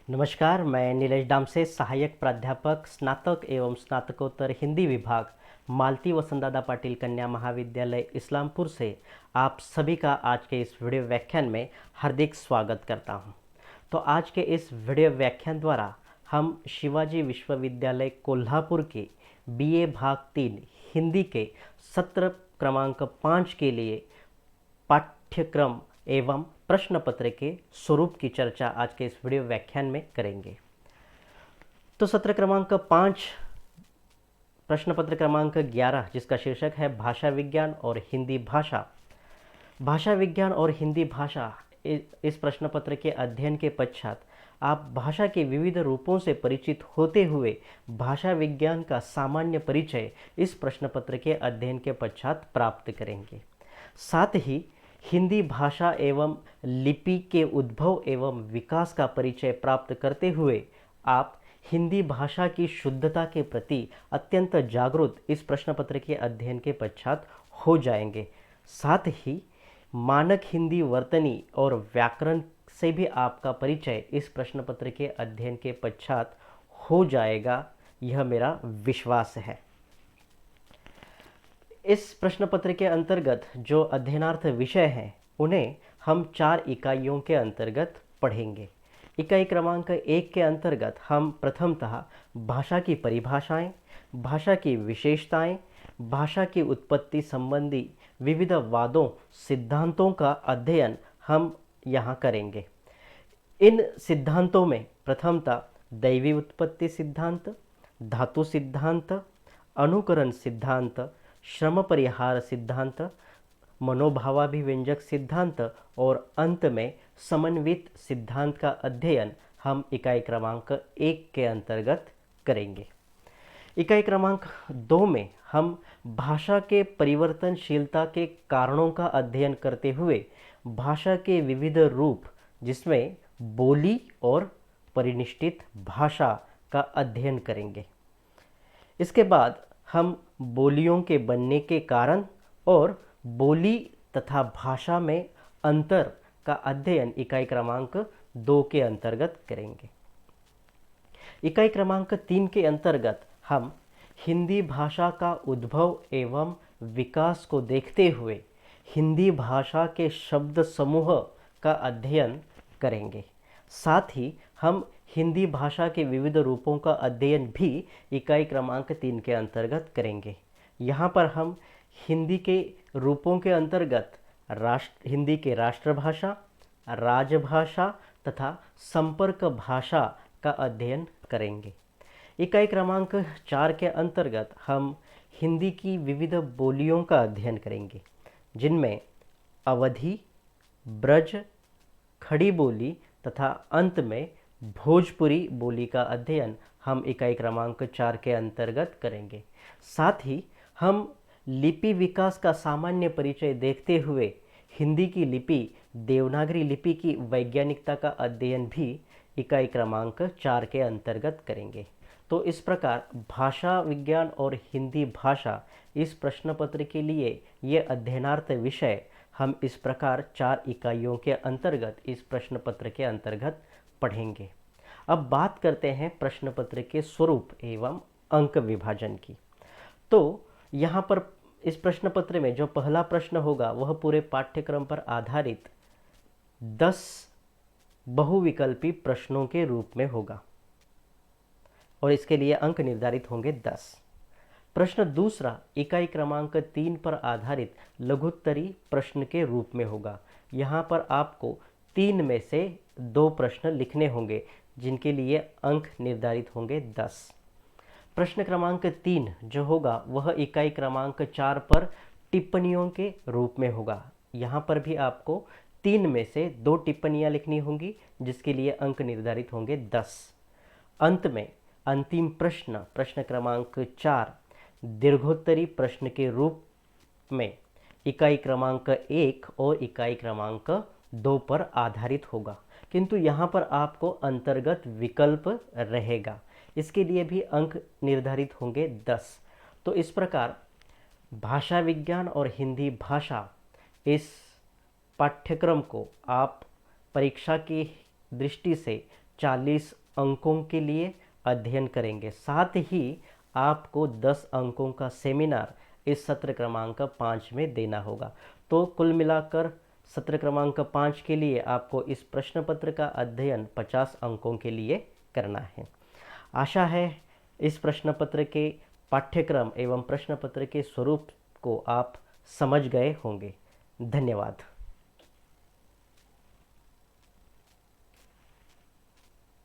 नमस्कार, मैं नीलेश डामसे, सहायक प्राध्यापक स्नातक एवं स्नातकोत्तर हिंदी विभाग, मालती वसंतदादा पाटिल कन्या महाविद्यालय इस्लामपुर से आप सभी का आज के इस वीडियो व्याख्यान में हार्दिक स्वागत करता हूं। तो आज के इस वीडियो व्याख्यान द्वारा हम शिवाजी विश्वविद्यालय कोल्हापुर के बीए भाग 3 हिंदी के सत्र क्रमांक 5 के लिए पाठ्यक्रम एवं प्रश्न पत्र के स्वरूप की चर्चा आज के इस वीडियो व्याख्यान में करेंगे। तो सत्र क्रमांक 5 प्रश्न पत्र क्रमांक 11 जिसका शीर्षक है भाषा विज्ञान और हिंदी भाषा। भाषा विज्ञान और हिंदी भाषा, इस प्रश्न पत्र के अध्ययन के पश्चात आप भाषा के विविध रूपों से परिचित होते हुए भाषा विज्ञान का सामान्य परिचय इस प्रश्न पत्र के अध्ययन के पश्चात प्राप्त करेंगे। साथ ही हिंदी भाषा एवं लिपि के उद्भव एवं विकास का परिचय प्राप्त करते हुए आप हिंदी भाषा की शुद्धता के प्रति अत्यंत जागरूक इस प्रश्न पत्र के अध्ययन के पश्चात हो जाएंगे। साथ ही मानक हिंदी वर्तनी और व्याकरण से भी आपका परिचय इस प्रश्न पत्र के अध्ययन के पश्चात हो जाएगा, यह मेरा विश्वास है। इस प्रश्न पत्र के अंतर्गत जो अध्ययनार्थ विषय हैं उन्हें हम 4 इकाइयों के अंतर्गत पढ़ेंगे। इकाई क्रमांक 1 के अंतर्गत हम प्रथमतः भाषा की परिभाषाएं, भाषा की विशेषताएं, भाषा की उत्पत्ति संबंधी विविध वादों सिद्धांतों का अध्ययन हम यहाँ करेंगे। इन सिद्धांतों में प्रथमतः दैवी उत्पत्ति सिद्धांत, धातु सिद्धांत, अनुकरण सिद्धांत, श्रम परिहार सिद्धांत, मनोभावाभिव्यंजक सिद्धांत और अंत में समन्वित सिद्धांत का अध्ययन हम इकाई क्रमांक 1 के अंतर्गत करेंगे। इकाई क्रमांक 2 में हम भाषा के परिवर्तनशीलता के कारणों का अध्ययन करते हुए भाषा के विविध रूप जिसमें बोली और परिनिष्ठित भाषा का अध्ययन करेंगे। इसके बाद हम बोलियों के बनने के कारण और बोली तथा भाषा में अंतर का अध्ययन इकाई क्रमांक 2 के अंतर्गत करेंगे। इकाई क्रमांक 3 के अंतर्गत हम हिंदी भाषा का उद्भव एवं विकास को देखते हुए हिंदी भाषा के शब्द समूह का अध्ययन करेंगे। साथ ही हम हिंदी भाषा के विविध रूपों का अध्ययन भी इकाई क्रमांक 3 के अंतर्गत करेंगे। यहाँ पर हम हिंदी के रूपों के अंतर्गत हिंदी के राष्ट्रभाषा, राजभाषा तथा संपर्क भाषा का अध्ययन करेंगे। इकाई क्रमांक 4 के अंतर्गत हम हिंदी की विविध बोलियों का अध्ययन करेंगे, जिनमें अवधी, ब्रज, खड़ी बोली तथा अंत में भोजपुरी बोली का अध्ययन हम इकाई क्रमांक 4 के अंतर्गत करेंगे। साथ ही हम लिपि विकास का सामान्य परिचय देखते हुए हिंदी की लिपि देवनागरी लिपि की वैज्ञानिकता का अध्ययन भी इकाई क्रमांक 4 के अंतर्गत करेंगे। तो इस प्रकार भाषा विज्ञान और हिंदी भाषा इस प्रश्न पत्र के लिए ये अध्ययनार्थ विषय हम इस प्रकार 4 इकाइयों के अंतर्गत इस प्रश्न पत्र के अंतर्गत पढ़ेंगे। अब बात करते हैं प्रश्न पत्र के स्वरूप एवं अंक विभाजन की। तो यहाँ पर इस प्रश्न पत्र में जो पहला प्रश्न होगा वह पूरे पाठ्यक्रम पर आधारित 10 बहुविकल्पी प्रश्नों के रूप में होगा और इसके लिए अंक निर्धारित होंगे 10। प्रश्न दूसरा इकाई क्रमांक 3 पर आधारित लघुत्तरी प्रश्न के रूप में होगा। यहाँ पर आपको 3 में से 2 प्रश्न लिखने होंगे जिनके लिए अंक निर्धारित होंगे 10। प्रश्न क्रमांक 3 जो होगा वह इकाई क्रमांक 4 पर टिप्पणियों के रूप में होगा। यहाँ पर भी आपको 3 में से 2 टिप्पणियाँ लिखनी होंगी जिसके लिए अंक निर्धारित होंगे 10। अंत में अंतिम प्रश्न प्रश्न क्रमांक 4 दीर्घोत्तरी प्रश्न के रूप में इकाई क्रमांक 1 और इकाई क्रमांक 2 पर आधारित होगा, किंतु यहाँ पर आपको अंतर्गत विकल्प रहेगा, इसके लिए भी अंक निर्धारित होंगे 10। तो इस प्रकार भाषा विज्ञान और हिंदी भाषा इस पाठ्यक्रम को आप परीक्षा की दृष्टि से 40 अंकों के लिए अध्ययन करेंगे। साथ ही आपको 10 अंकों का सेमिनार इस सत्र क्रमांक 5 में देना होगा। तो कुल मिलाकर सत्र क्रमांक 5 के लिए आपको इस प्रश्न पत्र का अध्ययन 50 अंकों के लिए करना है। आशा है इस प्रश्न पत्र के पाठ्यक्रम एवं प्रश्न पत्र के स्वरूप को आप समझ गए होंगे। धन्यवाद।